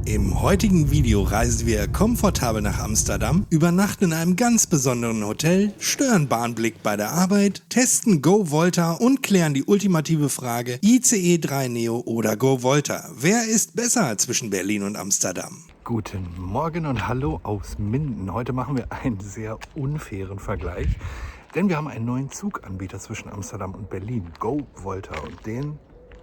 Im heutigen Video reisen wir komfortabel nach Amsterdam, übernachten in einem ganz besonderen Hotel, stören Bahnblick bei der Arbeit, testen Go Volta und klären die ultimative Frage ICE 3 Neo oder Go Volta. Wer ist besser zwischen Berlin und Amsterdam? Guten Morgen und hallo aus Minden. Heute machen wir einen sehr unfairen Vergleich, denn wir haben einen neuen Zuganbieter zwischen Amsterdam und Berlin, Go Volta, und den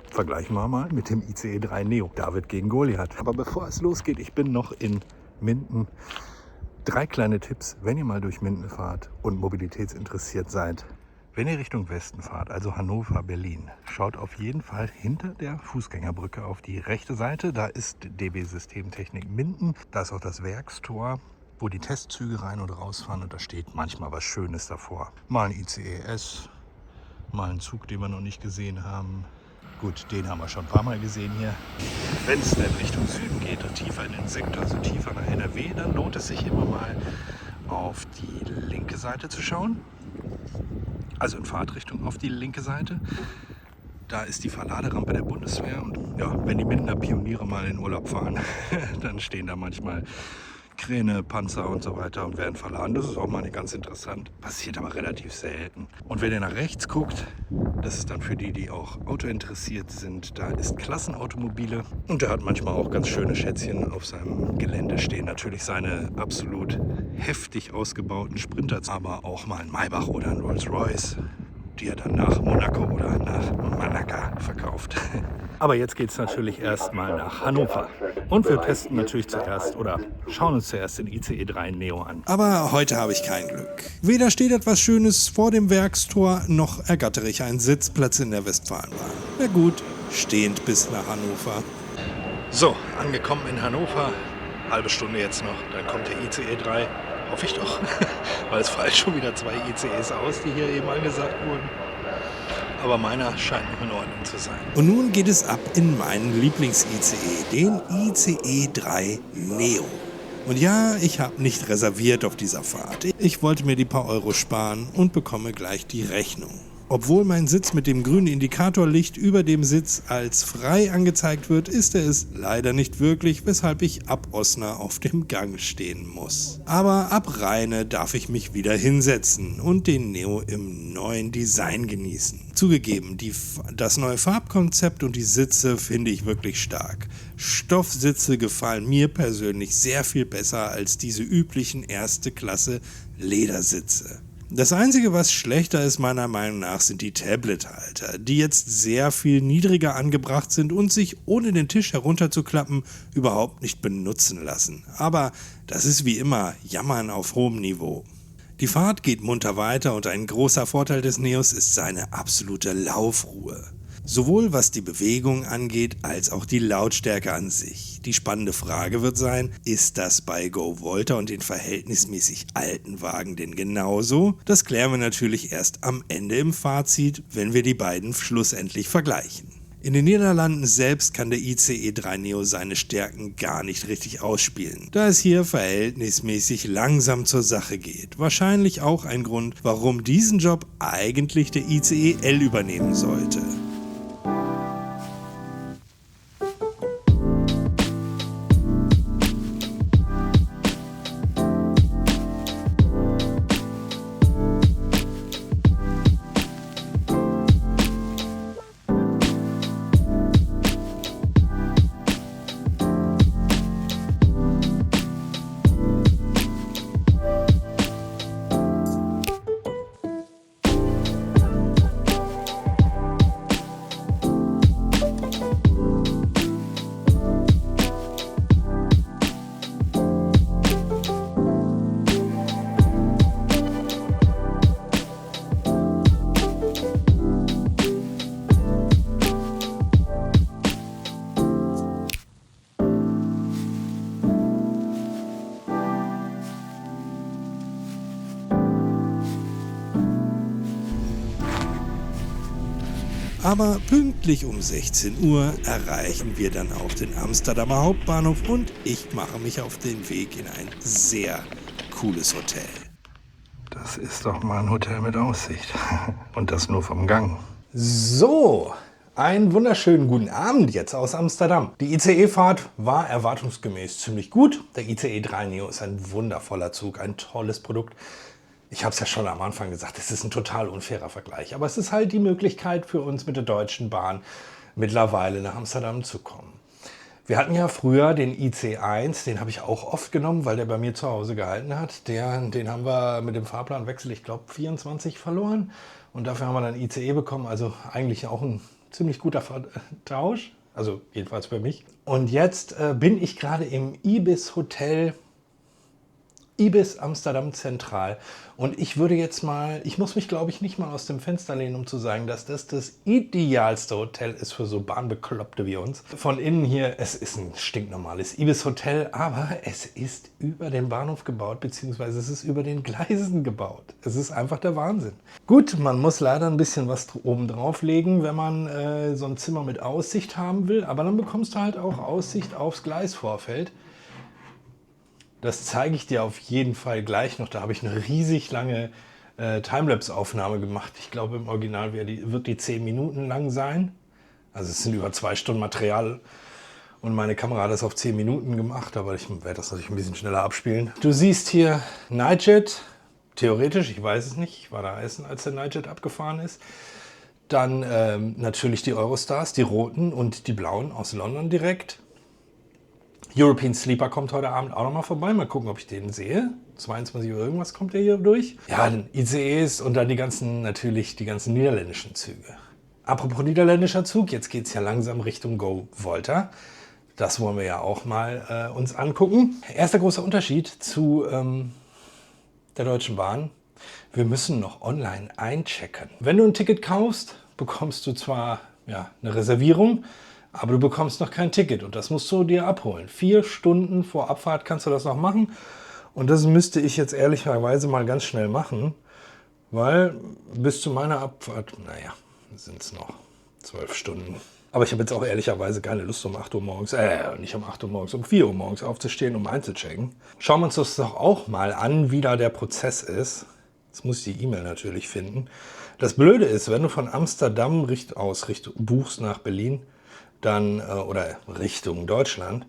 vergleichen wir mal mit dem ICE 3 Neo. David gegen Goliath. Aber bevor es losgeht, ich bin noch in Minden. 3 kleine Tipps, wenn ihr mal durch Minden fahrt und mobilitätsinteressiert seid. Wenn ihr Richtung Westen fahrt, also Hannover, Berlin, schaut auf jeden Fall hinter der Fußgängerbrücke auf die rechte Seite. Da ist DB Systemtechnik Minden. Da ist auch das Werkstor, wo die Testzüge rein und rausfahren. Und da steht manchmal was Schönes davor. Mal ein ICE S, mal ein Zug, den wir noch nicht gesehen haben. Gut, den haben wir schon ein paar Mal gesehen hier. Wenn es dann Richtung Süden geht, tiefer in den Sektor, also tiefer nach NRW, dann lohnt es sich immer mal auf die linke Seite zu schauen. Also in Fahrtrichtung auf die linke Seite. Da ist die Verladerampe der Bundeswehr. Und ja, wenn die Mindener Pioniere mal in Urlaub fahren, dann stehen da manchmal Kräne, Panzer und so weiter und werden verladen. Das ist auch mal ganz interessant. Passiert aber relativ selten. Und wenn ihr nach rechts guckt, das ist dann für die, die auch autointeressiert sind, da ist Klassenautomobile. Und der hat manchmal auch ganz schöne Schätzchen auf seinem Gelände stehen. Natürlich seine absolut heftig ausgebauten Sprinter, aber auch mal ein Maybach oder ein Rolls-Royce, die er dann nach Monaco oder nach Manaka verkauft. Aber jetzt geht es natürlich erstmal nach Hannover. Und wir testen natürlich zuerst oder schauen uns zuerst den ICE 3 Neo an. Aber heute habe ich kein Glück. Weder steht etwas Schönes vor dem Werkstor, noch ergattere ich einen Sitzplatz in der Westfalenbahn. Na gut, stehend bis nach Hannover. So, angekommen in Hannover. Halbe Stunde jetzt noch, dann kommt der ICE 3. Hoffe ich doch, weil es fallen schon wieder 2 ICEs aus, die hier eben angesagt wurden. Aber meiner scheint noch in Ordnung zu sein. Und nun geht es ab in meinen Lieblings-ICE, den ICE 3 Neo. Und ja, ich habe nicht reserviert auf dieser Fahrt. Ich wollte mir die paar Euro sparen und bekomme gleich die Rechnung. Obwohl mein Sitz mit dem grünen Indikatorlicht über dem Sitz als frei angezeigt wird, ist er es leider nicht wirklich, weshalb ich ab Osnabrück auf dem Gang stehen muss. Aber ab Rheine darf ich mich wieder hinsetzen und den Neo im neuen Design genießen. Zugegeben, das neue Farbkonzept und die Sitze finde ich wirklich stark. Stoffsitze gefallen mir persönlich sehr viel besser als diese üblichen erste Klasse Ledersitze. Das Einzige, was schlechter ist meiner Meinung nach, sind die Tablet-Halter, die jetzt sehr viel niedriger angebracht sind und sich ohne den Tisch herunterzuklappen überhaupt nicht benutzen lassen. Aber das ist wie immer Jammern auf hohem Niveau. Die Fahrt geht munter weiter und ein großer Vorteil des Neos ist seine absolute Laufruhe. Sowohl was die Bewegung angeht, als auch die Lautstärke an sich. Die spannende Frage wird sein, ist das bei Go Volta und den verhältnismäßig alten Wagen denn genauso? Das klären wir natürlich erst am Ende im Fazit, wenn wir die beiden schlussendlich vergleichen. In den Niederlanden selbst kann der ICE 3 Neo seine Stärken gar nicht richtig ausspielen, da es hier verhältnismäßig langsam zur Sache geht. Wahrscheinlich auch ein Grund, warum diesen Job eigentlich der ICE L übernehmen sollte. Aber pünktlich um 16 Uhr erreichen wir dann auch den Amsterdamer Hauptbahnhof und ich mache mich auf den Weg in ein sehr cooles Hotel. Das ist doch mal ein Hotel mit Aussicht. Und das nur vom Gang. So, Einen wunderschönen guten Abend jetzt aus Amsterdam. Die ICE-Fahrt war erwartungsgemäß ziemlich gut. Der ICE 3 Neo ist ein wundervoller Zug, ein tolles Produkt. Ich habe es ja schon am Anfang gesagt, es ist ein total unfairer Vergleich. Aber es ist halt die Möglichkeit für uns mit der Deutschen Bahn mittlerweile nach Amsterdam zu kommen. Wir hatten ja früher den IC1, den habe ich auch oft genommen, weil der bei mir zu Hause gehalten hat. Den haben wir mit dem Fahrplanwechsel, ich glaube 24 verloren. Und dafür haben wir dann ICE bekommen, also eigentlich auch ein ziemlich guter Tausch, also jedenfalls für mich. Und jetzt bin ich gerade im Ibis Hotel, Ibis Amsterdam Zentral. Und ich würde jetzt mal, ich muss mich glaube ich nicht mal aus dem Fenster lehnen, um zu sagen, dass das das idealste Hotel ist für so Bahnbekloppte wie uns. Von innen hier, es ist ein stinknormales Ibis Hotel, aber es ist über den Bahnhof gebaut, beziehungsweise es ist über den Gleisen gebaut. Es ist einfach der Wahnsinn. Gut, man muss leider ein bisschen was oben drauf legen, wenn man so ein Zimmer mit Aussicht haben will, aber dann bekommst du halt auch Aussicht aufs Gleisvorfeld. Das zeige ich dir auf jeden Fall gleich noch. Da habe ich eine riesig lange Timelapse-Aufnahme gemacht. Ich glaube, im Original wird die 10 Minuten lang sein. Also es sind über 2 Stunden Material und meine Kamera hat das auf 10 Minuten gemacht, aber ich werde das natürlich ein bisschen schneller abspielen. Du siehst hier Nightjet, theoretisch, ich weiß es nicht. Ich war da essen, als der Nightjet abgefahren ist. Dann natürlich die Eurostars, die roten und die blauen aus London direkt. European Sleeper kommt heute Abend auch nochmal vorbei. Mal gucken, ob ich den sehe. 22 Uhr irgendwas kommt der hier durch. Ja, dann ICEs und dann natürlich die ganzen niederländischen Züge. Apropos niederländischer Zug, jetzt geht es ja langsam Richtung Go Volta. Das wollen wir ja auch mal uns angucken. Erster großer Unterschied zu der Deutschen Bahn. Wir müssen noch online einchecken. Wenn du ein Ticket kaufst, bekommst du zwar eine Reservierung, aber du bekommst noch kein Ticket und das musst du dir abholen. 4 Stunden vor Abfahrt kannst du das noch machen und das müsste ich jetzt ehrlicherweise mal ganz schnell machen, weil bis zu meiner Abfahrt, sind es noch 12 Stunden. Aber ich habe jetzt auch ehrlicherweise keine Lust um 8 Uhr morgens, nicht um 8 Uhr morgens, um 4 Uhr morgens aufzustehen, um einzuchecken. Schauen wir uns das doch auch mal an, wie da der Prozess ist. Jetzt muss ich die E-Mail natürlich finden. Das Blöde ist, wenn du von Amsterdam buchst nach Berlin, dann oder Richtung Deutschland,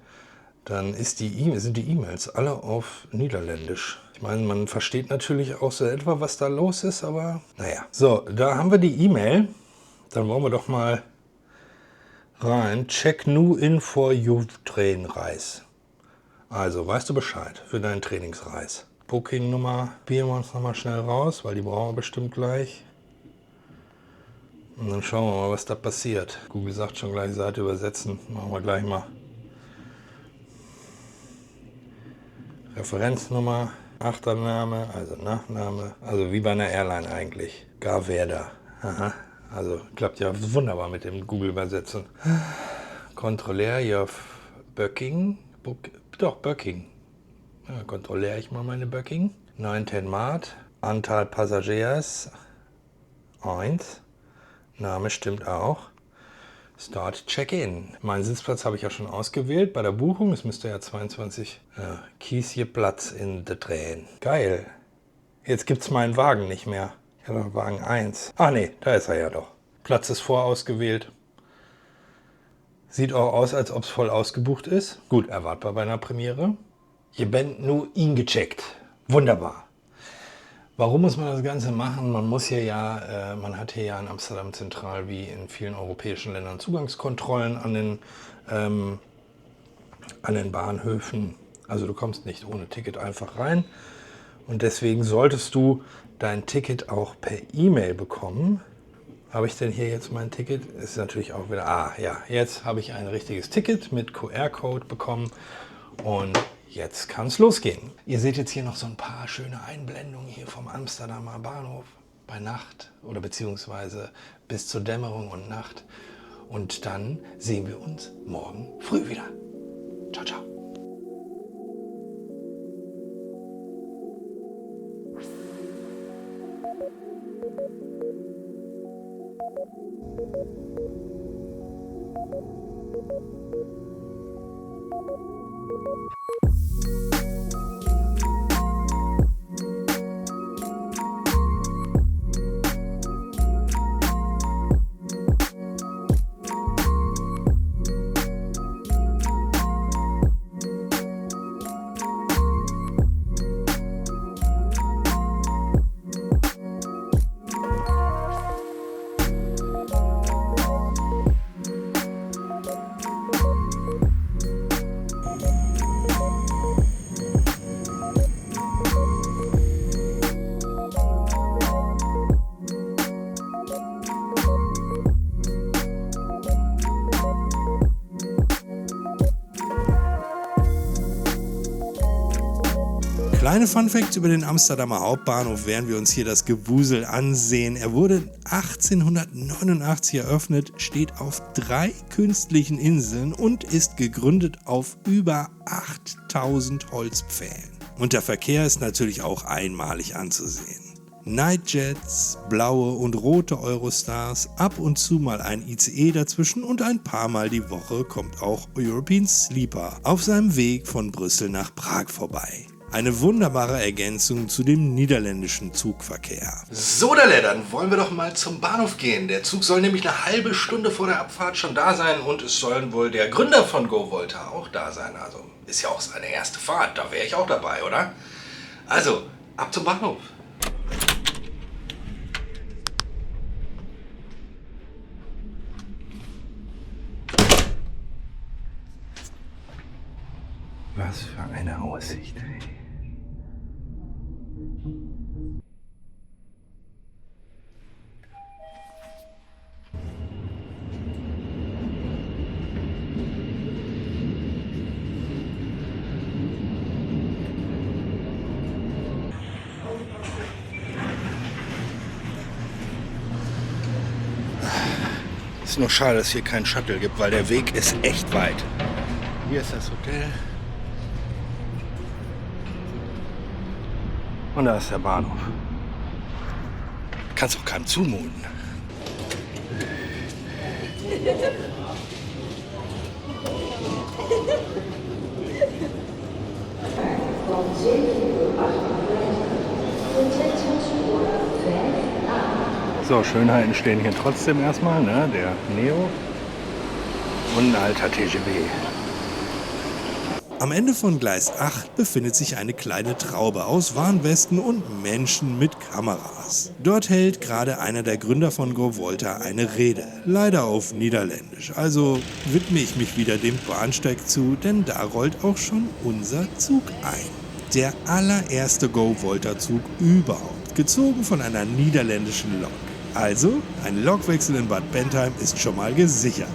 dann sind die E-Mails alle auf Niederländisch. Ich meine, man versteht natürlich auch so etwa, was da los ist, aber naja. So, da haben wir die E-Mail. Dann wollen wir doch mal rein. Check nu in for your Trainreis. Also, weißt du Bescheid für deinen Trainingsreis. Booking-Nummer biegen wir uns nochmal schnell raus, weil die brauchen wir bestimmt gleich. Und dann schauen wir mal, was da passiert. Google sagt schon gleich Seite übersetzen. Machen wir gleich mal. Referenznummer, Achtername, also Nachname. Also wie bei einer Airline eigentlich. Garverda. Aha. Also klappt ja wunderbar mit dem Google übersetzen. Kontrollier your Booking. Booking. Ja, kontrolliere ich mal meine Booking. 910 Mart. Anteil Passagiers 1. Name stimmt auch. Start Check-in. Meinen Sitzplatz habe ich ja schon ausgewählt bei der Buchung. Es müsste ja 22 Kiesje Platz in der Tränen. Geil. Jetzt gibt es meinen Wagen nicht mehr. Ich habe Wagen 1. Ah ne, da ist er ja doch. Platz ist vorausgewählt. Sieht auch aus, als ob es voll ausgebucht ist. Gut, erwartbar bei einer Premiere. Je bent nur ingecheckt. Wunderbar. Warum muss man das Ganze machen? Man hat hier ja in Amsterdam Zentral wie in vielen europäischen Ländern Zugangskontrollen an den Bahnhöfen. Also du kommst nicht ohne Ticket einfach rein. Und deswegen solltest du dein Ticket auch per E-Mail bekommen. Habe ich denn hier jetzt mein Ticket? Ist natürlich auch wieder, jetzt habe ich ein richtiges Ticket mit QR-Code bekommen und jetzt kann es losgehen. Ihr seht jetzt hier noch so ein paar schöne Einblendungen hier vom Amsterdamer Bahnhof bei Nacht oder beziehungsweise bis zur Dämmerung und Nacht. Und dann sehen wir uns morgen früh wieder. Ciao, ciao. Kleine Funfacts über den Amsterdamer Hauptbahnhof, während wir uns hier das Gewusel ansehen. Er wurde 1889 eröffnet, steht auf 3 künstlichen Inseln und ist gegründet auf über 8000 Holzpfählen. Und der Verkehr ist natürlich auch einmalig anzusehen. Nightjets, blaue und rote Eurostars, ab und zu mal ein ICE dazwischen und ein paar Mal die Woche kommt auch European Sleeper auf seinem Weg von Brüssel nach Prag vorbei. Eine wunderbare Ergänzung zu dem niederländischen Zugverkehr. So, dann wollen wir doch mal zum Bahnhof gehen. Der Zug soll nämlich eine halbe Stunde vor der Abfahrt schon da sein und es soll wohl der Gründer von GoVolta auch da sein. Also ist ja auch seine erste Fahrt, da wäre ich auch dabei, oder? Also, ab zum Bahnhof. Was für eine Aussicht, ey. Ist nur schade, dass es hier keinen Shuttle gibt, weil der Weg ist echt weit. Hier ist das Hotel. Und da ist der Bahnhof. Kannst auch keinem zumuten. So, Schönheiten stehen hier trotzdem erstmal, ne? Der Neo und ein alter TGV. Am Ende von Gleis 8 befindet sich eine kleine Traube aus Warnwesten und Menschen mit Kameras. Dort hält gerade einer der Gründer von GoVolta eine Rede, leider auf Niederländisch. Also widme ich mich wieder dem Bahnsteig zu, denn da rollt auch schon unser Zug ein. Der allererste GoVolta-Zug überhaupt, gezogen von einer niederländischen Lok. Also, ein Lokwechsel in Bad Bentheim ist schon mal gesichert.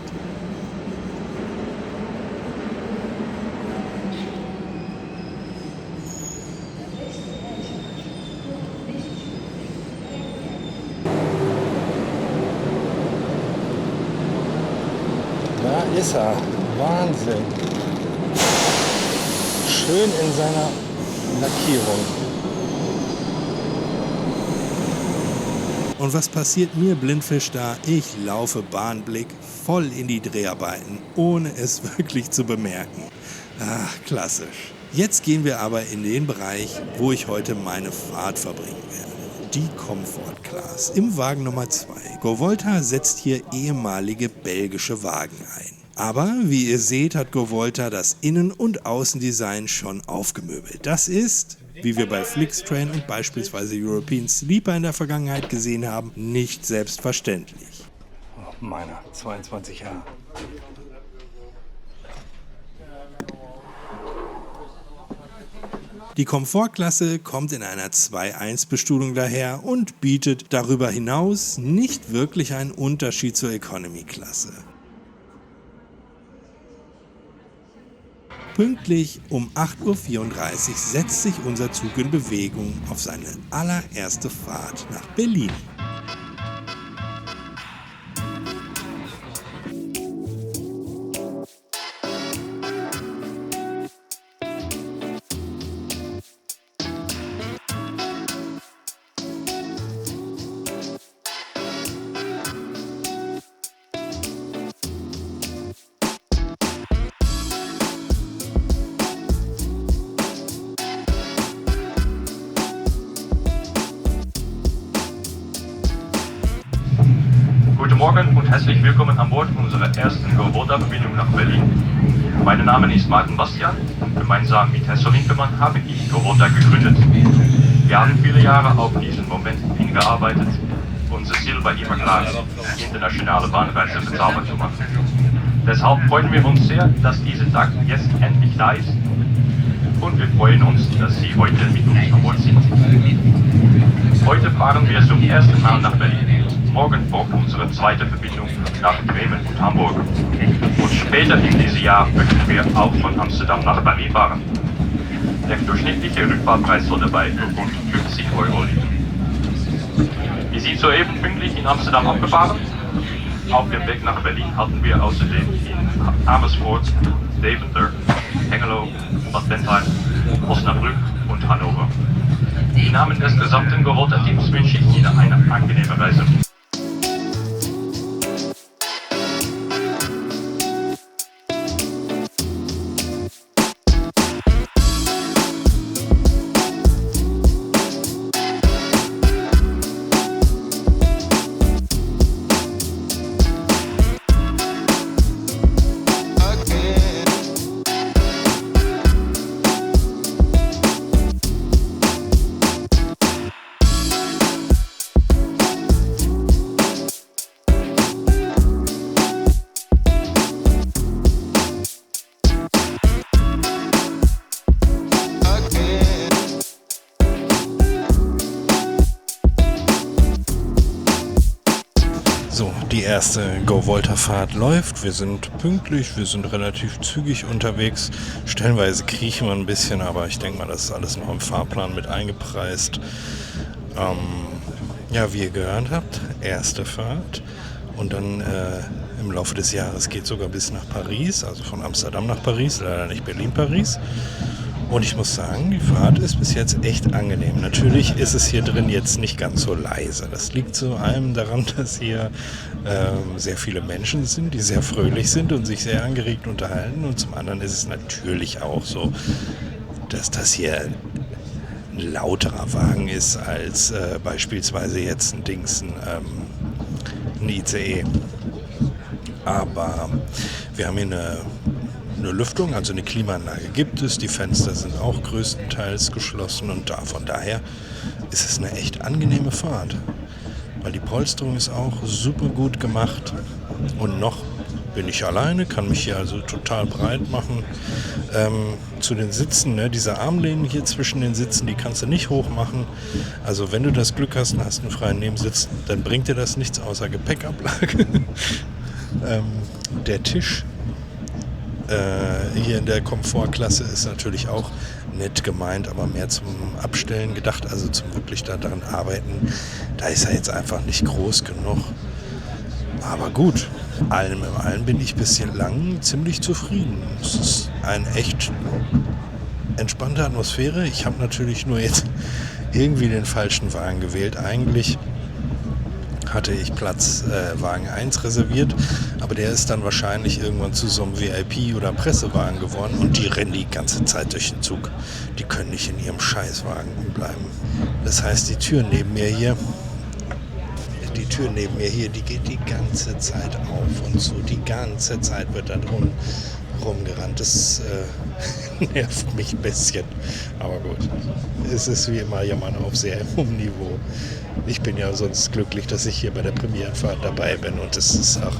Da ist er. Wahnsinn. Schön in seiner Lackierung. Und was passiert mir, Blindfisch, da? Ich laufe Bahnblick voll in die Dreharbeiten, ohne es wirklich zu bemerken. Ach, klassisch. Jetzt gehen wir aber in den Bereich, wo ich heute meine Fahrt verbringen werde. Die Comfort Class im Wagen Nummer 2. GoVolta setzt hier ehemalige belgische Wagen ein. Aber wie ihr seht, hat GoVolta das Innen- und Außendesign schon aufgemöbelt. Das ist, wie wir bei Flixtrain und beispielsweise European Sleeper in der Vergangenheit gesehen haben, nicht selbstverständlich. Oh, meiner, 22 Jahre. Die Komfortklasse kommt in einer 2.1-Bestuhlung daher und bietet darüber hinaus nicht wirklich einen Unterschied zur Economy-Klasse. Pünktlich um 8.34 Uhr setzt sich unser Zug in Bewegung auf seine allererste Fahrt nach Berlin. Guten Morgen und herzlich willkommen an Bord unserer ersten GoVolta-Verbindung nach Berlin. Mein Name ist Martin Bastian und gemeinsam mit Hesse Winkelmann habe ich GoVolta gegründet. Wir haben viele Jahre auf diesen Moment hingearbeitet, unser Ziel war immer klar, die internationale Bahnreise bezahlbar zu machen. Deshalb freuen wir uns sehr, dass dieser Tag jetzt endlich da ist und wir freuen uns, dass Sie heute mit uns an Bord sind. Heute fahren wir zum ersten Mal nach Berlin. Morgen folgt unsere zweite Verbindung nach Bremen und Hamburg. Und später in diesem Jahr möchten wir auch von Amsterdam nach Berlin fahren. Der durchschnittliche Rückfahrtpreis soll dabei rund 50 € liegen. Wir sind soeben pünktlich in Amsterdam abgefahren. Auf dem Weg nach Berlin hatten wir außerdem in Amersfoort, Deventer, Hengelo, Bad Bentheim, Osnabrück und Hannover. Im Namen des gesamten Go-Volta-Teams wünsche ich Ihnen eine angenehme Reise. So, die erste Go-Volta-Fahrt läuft. Wir sind pünktlich, wir sind relativ zügig unterwegs. Stellenweise kriechen wir ein bisschen, aber ich denke mal, das ist alles noch im Fahrplan mit eingepreist. Ja, wie ihr gehört habt, erste Fahrt. Und dann im Laufe des Jahres geht sogar bis nach Paris, also von Amsterdam nach Paris, leider nicht Berlin-Paris. Und ich muss sagen, die Fahrt ist bis jetzt echt angenehm. Natürlich ist es hier drin jetzt nicht ganz so leise. Das liegt zu einem daran, dass hier sehr viele Menschen sind, die sehr fröhlich sind und sich sehr angeregt unterhalten. Und zum anderen ist es natürlich auch so, dass das hier ein lauterer Wagen ist als beispielsweise jetzt ein ICE. Aber wir haben hier eine Lüftung, also eine Klimaanlage gibt es. Die Fenster sind auch größtenteils geschlossen und von daher ist es eine echt angenehme Fahrt. Weil die Polsterung ist auch super gut gemacht und noch bin ich alleine, kann mich hier also total breit machen. Zu den Sitzen, ne, diese Armlehnen hier zwischen den Sitzen, die kannst du nicht hoch machen. Also wenn du das Glück hast und hast einen freien Nebensitz, dann bringt dir das nichts außer Gepäckablage. Der Tisch hier in der Komfortklasse ist natürlich auch nett gemeint, aber mehr zum Abstellen gedacht, also zum wirklich daran arbeiten. Da ist er jetzt einfach nicht groß genug. Aber gut, allem in allem bin ich bislang ziemlich zufrieden. Es ist eine echt entspannte Atmosphäre. Ich habe natürlich nur jetzt irgendwie den falschen Wagen gewählt. Eigentlich hatte ich Wagen 1 reserviert, aber der ist dann wahrscheinlich irgendwann zu so einem VIP- oder Pressewagen geworden und die rennen die ganze Zeit durch den Zug. Die können nicht in ihrem Scheißwagen bleiben. Das heißt, die Tür neben mir hier, die geht die ganze Zeit auf und zu. Die ganze Zeit wird da drum rumgerannt. Das nervt mich ein bisschen. Aber gut, es ist wie immer Jammern auf sehr hohem Niveau. Ich bin ja sonst glücklich, dass ich hier bei der Premierenfahrt dabei bin und es ist auch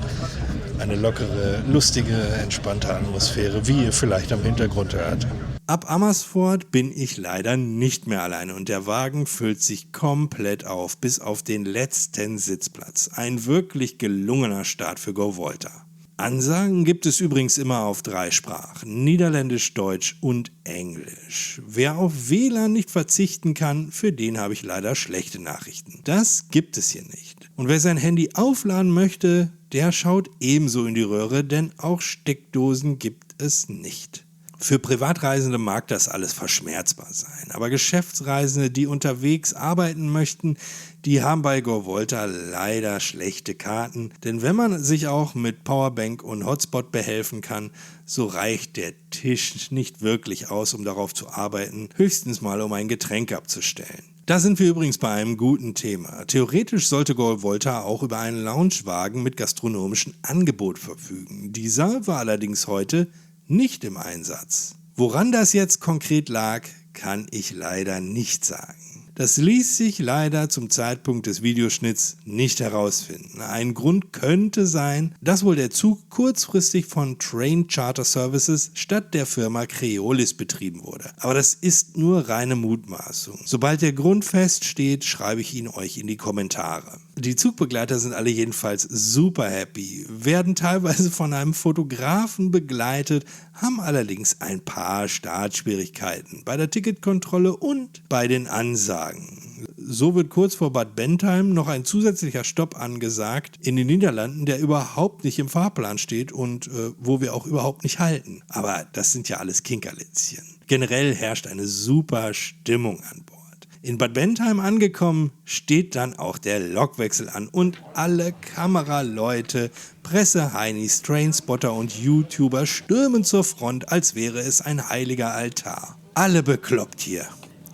eine lockere, lustige, entspannte Atmosphäre, wie ihr vielleicht am Hintergrund hört. Ab Amersfoort bin ich leider nicht mehr alleine und der Wagen füllt sich komplett auf, bis auf den letzten Sitzplatz. Ein wirklich gelungener Start für Go-Volta. Ansagen gibt es übrigens immer auf 3 Sprachen, Niederländisch, Deutsch und Englisch. Wer auf WLAN nicht verzichten kann, für den habe ich leider schlechte Nachrichten. Das gibt es hier nicht. Und wer sein Handy aufladen möchte, der schaut ebenso in die Röhre, denn auch Steckdosen gibt es nicht. Für Privatreisende mag das alles verschmerzbar sein, aber Geschäftsreisende, die unterwegs arbeiten möchten, die haben bei Go-Volta leider schlechte Karten, denn wenn man sich auch mit Powerbank und Hotspot behelfen kann, so reicht der Tisch nicht wirklich aus, um darauf zu arbeiten, höchstens mal um ein Getränk abzustellen. Da sind wir übrigens bei einem guten Thema. Theoretisch sollte Go-Volta auch über einen Loungewagen mit gastronomischem Angebot verfügen. Dieser war allerdings heute nicht im Einsatz. Woran das jetzt konkret lag, kann ich leider nicht sagen. Das ließ sich leider zum Zeitpunkt des Videoschnitts nicht herausfinden. Ein Grund könnte sein, dass wohl der Zug kurzfristig von Train Charter Services statt der Firma Creolis betrieben wurde. Aber das ist nur reine Mutmaßung. Sobald der Grund feststeht, schreibe ich ihn euch in die Kommentare. Die Zugbegleiter sind alle jedenfalls super happy, werden teilweise von einem Fotografen begleitet, haben allerdings ein paar Startschwierigkeiten bei der Ticketkontrolle und bei den Ansagen. So wird kurz vor Bad Bentheim noch ein zusätzlicher Stopp angesagt in den Niederlanden, der überhaupt nicht im Fahrplan steht und wo wir auch überhaupt nicht halten. Aber das sind ja alles Kinkerlitzchen. Generell herrscht eine super Stimmung an Bord. In Bad Bentheim angekommen, steht dann auch der Lokwechsel an und alle Kameraleute, Presse-Heinis, Trainspotter und YouTuber stürmen zur Front, als wäre es ein heiliger Altar. Alle bekloppt hier.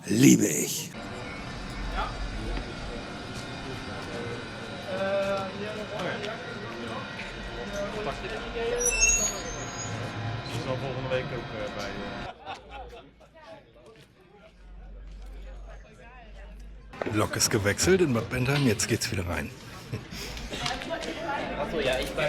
Liebe ich. Die zal volgende week ook bij. Lok ist gewechselt in Bad Bentheim, jetzt geht's wieder rein. Achso, ja, ich war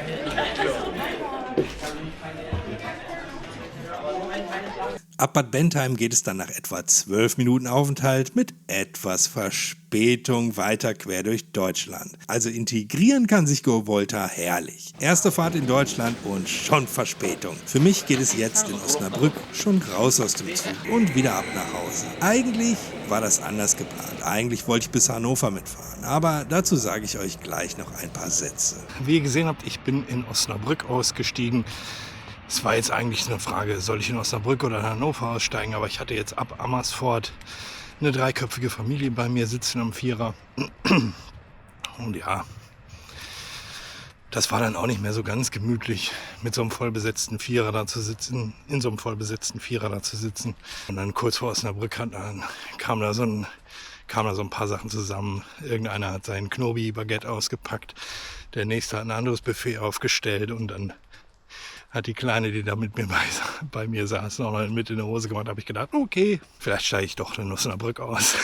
Ab Bad Bentheim geht es dann nach etwa 12 Minuten Aufenthalt mit etwas Verspätung weiter quer durch Deutschland. Also integrieren kann sich GoVolta herrlich. Erste Fahrt in Deutschland und schon Verspätung. Für mich geht es jetzt in Osnabrück schon raus aus dem Zug und wieder ab nach Hause. Eigentlich war das anders geplant. Eigentlich wollte ich bis Hannover mitfahren. Aber dazu sage ich euch gleich noch ein paar Sätze. Wie ihr gesehen habt, ich bin in Osnabrück ausgestiegen. Es war jetzt eigentlich eine Frage, soll ich in Osnabrück oder in Hannover aussteigen, aber ich hatte jetzt ab Amersfoort eine dreiköpfige Familie bei mir sitzen am Vierer. Und ja, das war dann auch nicht mehr so ganz gemütlich, mit so einem vollbesetzten Vierer da zu sitzen, in so einem vollbesetzten Vierer da zu sitzen. Und dann kurz vor Osnabrück kamen da so ein paar Sachen zusammen. Irgendeiner hat sein Knobi-Baguette ausgepackt, der nächste hat ein anderes Buffet aufgestellt und dann hat die Kleine, die da mit mir bei mir saß, noch mal mit in die Hose gemacht. Da habe ich gedacht, okay, vielleicht steige ich doch in Osnabrück aus.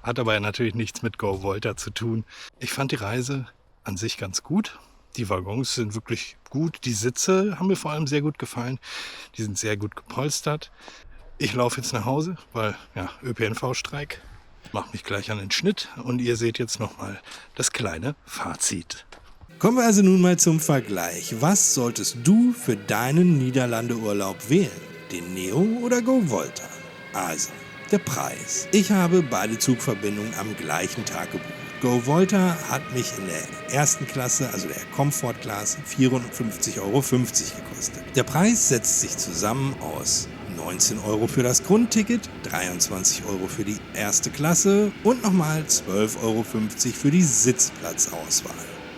Hat aber natürlich nichts mit GoVolta zu tun. Ich fand die Reise an sich ganz gut. Die Waggons sind wirklich gut. Die Sitze haben mir vor allem sehr gut gefallen. Die sind sehr gut gepolstert. Ich laufe jetzt nach Hause, weil ja, ÖPNV-Streik. Mache mich gleich an den Schnitt und ihr seht jetzt nochmal das kleine Fazit. Kommen wir also nun mal zum Vergleich. Was solltest du für deinen Niederlande-Urlaub wählen? Den Neo oder GoVolta? Also, der Preis. Ich habe beide Zugverbindungen am gleichen Tag gebucht. GoVolta hat mich in der ersten Klasse, also der Comfort-Klasse, 54,50 € gekostet. Der Preis setzt sich zusammen aus 19 € für das Grundticket, 23 € für die erste Klasse und nochmal 12,50 € für die Sitzplatzauswahl.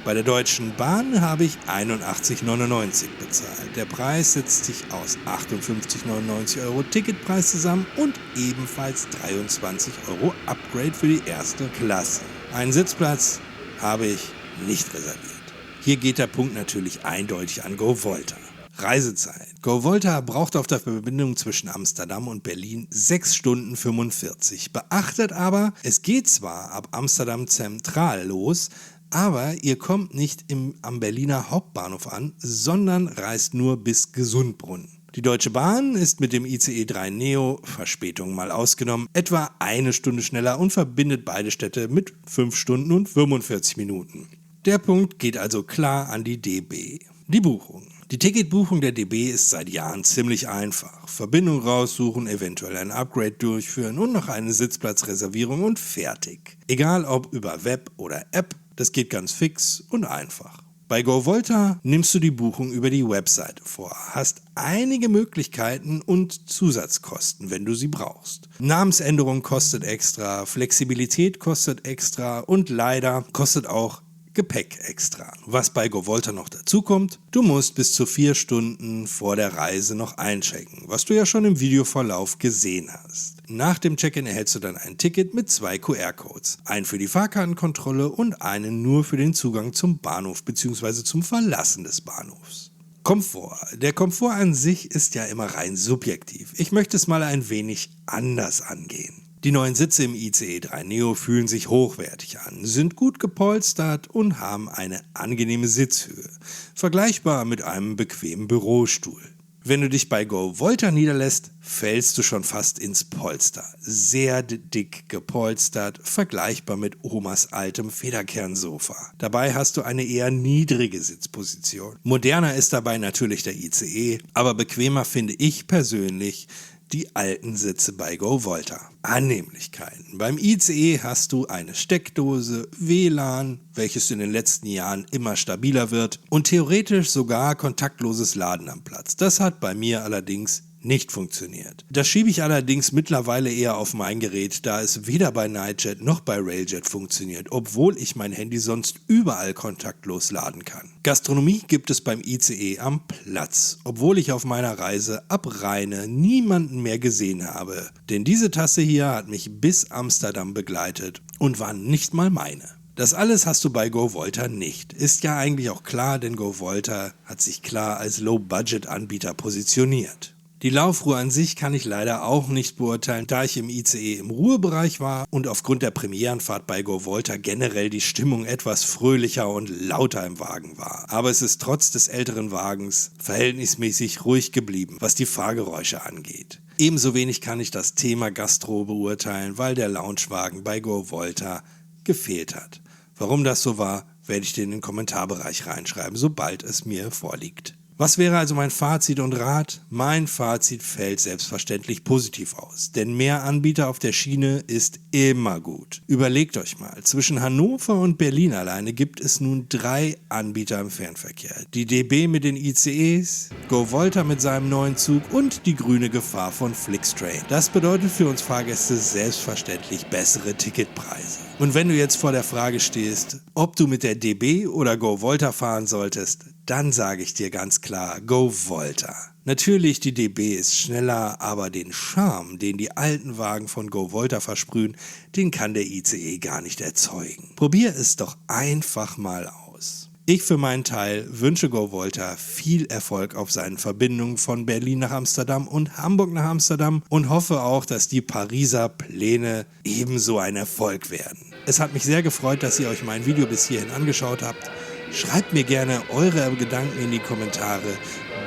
Bei der Deutschen Bahn habe ich 81,99 € bezahlt. Der Preis setzt sich aus 58,99 € Ticketpreis zusammen und ebenfalls 23 € Upgrade für die erste Klasse. Einen Sitzplatz habe ich nicht reserviert. Hier geht der Punkt natürlich eindeutig an GoVolta. Reisezeit. GoVolta braucht auf der Verbindung zwischen Amsterdam und Berlin 6 Stunden 45. Beachtet aber, es geht zwar ab Amsterdam zentral los, aber ihr kommt nicht am Berliner Hauptbahnhof an, sondern reist nur bis Gesundbrunnen. Die Deutsche Bahn ist mit dem ICE 3 Neo, Verspätung mal ausgenommen, etwa 1 Stunde schneller und verbindet beide Städte mit 5 Stunden und 45 Minuten. Der Punkt geht also klar an die DB. Die Buchung. Die Ticketbuchung der DB ist seit Jahren ziemlich einfach. Verbindung raussuchen, eventuell ein Upgrade durchführen und noch eine Sitzplatzreservierung und fertig. Egal ob über Web oder App, das geht ganz fix und einfach. Bei GoVolta nimmst du die Buchung über die Webseite vor, hast einige Möglichkeiten und Zusatzkosten, wenn du sie brauchst. Namensänderung kostet extra, Flexibilität kostet extra und leider kostet auch Gepäck extra. Was bei GoVolta noch dazu kommt, du musst bis zu 4 Stunden vor der Reise noch einchecken, was du ja schon im Videoverlauf gesehen hast. Nach dem Check-in erhältst du dann ein Ticket mit 2 QR-Codes. Einen für die Fahrkartenkontrolle und einen nur für den Zugang zum Bahnhof bzw. zum Verlassen des Bahnhofs. Komfort. Der Komfort an sich ist ja immer rein subjektiv. Ich möchte es mal ein wenig anders angehen. Die neuen Sitze im ICE 3 Neo fühlen sich hochwertig an, sind gut gepolstert und haben eine angenehme Sitzhöhe, vergleichbar mit einem bequemen Bürostuhl. Wenn du dich bei Go Volta niederlässt, fällst du schon fast ins Polster. Sehr dick gepolstert, vergleichbar mit Omas altem Federkernsofa. Dabei hast du eine eher niedrige Sitzposition. Moderner ist dabei natürlich der ICE, aber bequemer finde ich persönlich die alten Sitze bei Go Volta. Annehmlichkeiten. Beim ICE hast du eine Steckdose, WLAN, welches in den letzten Jahren immer stabiler wird, und theoretisch sogar kontaktloses Laden am Platz. Das hat bei mir allerdings nicht funktioniert. Das schiebe ich allerdings mittlerweile eher auf mein Gerät, da es weder bei Nightjet noch bei Railjet funktioniert, obwohl ich mein Handy sonst überall kontaktlos laden kann. Gastronomie gibt es beim ICE am Platz, obwohl ich auf meiner Reise ab Rheine niemanden mehr gesehen habe. Denn diese Tasse hier hat mich bis Amsterdam begleitet und war nicht mal meine. Das alles hast du bei Go Volta nicht. Ist ja eigentlich auch klar, denn Go Volta hat sich klar als Low-Budget-Anbieter positioniert. Die Laufruhe an sich kann ich leider auch nicht beurteilen, da ich im ICE im Ruhebereich war und aufgrund der Premierenfahrt bei Go Volta generell die Stimmung etwas fröhlicher und lauter im Wagen war. Aber es ist trotz des älteren Wagens verhältnismäßig ruhig geblieben, was die Fahrgeräusche angeht. Ebenso wenig kann ich das Thema Gastro beurteilen, weil der Loungewagen bei Go Volta gefehlt hat. Warum das so war, werde ich dir in den Kommentarbereich reinschreiben, sobald es mir vorliegt. Was wäre also mein Fazit und Rat? Mein Fazit fällt selbstverständlich positiv aus, denn mehr Anbieter auf der Schiene ist immer gut. Überlegt euch mal, zwischen Hannover und Berlin alleine gibt es nun 3 Anbieter im Fernverkehr. Die DB mit den ICEs, Go Volta mit seinem neuen Zug und die grüne Gefahr von Flixtrain. Das bedeutet für uns Fahrgäste selbstverständlich bessere Ticketpreise. Und wenn du jetzt vor der Frage stehst, ob du mit der DB oder Go Volta fahren solltest, dann sage ich dir ganz klar, Go Volta. Natürlich, die DB ist schneller, aber den Charme, den die alten Wagen von Go Volta versprühen, den kann der ICE gar nicht erzeugen. Probier es doch einfach mal aus. Ich für meinen Teil wünsche Go Volta viel Erfolg auf seinen Verbindungen von Berlin nach Amsterdam und Hamburg nach Amsterdam und hoffe auch, dass die Pariser Pläne ebenso ein Erfolg werden. Es hat mich sehr gefreut, dass ihr euch mein Video bis hierhin angeschaut habt. Schreibt mir gerne eure Gedanken in die Kommentare.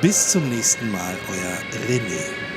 Bis zum nächsten Mal, euer René.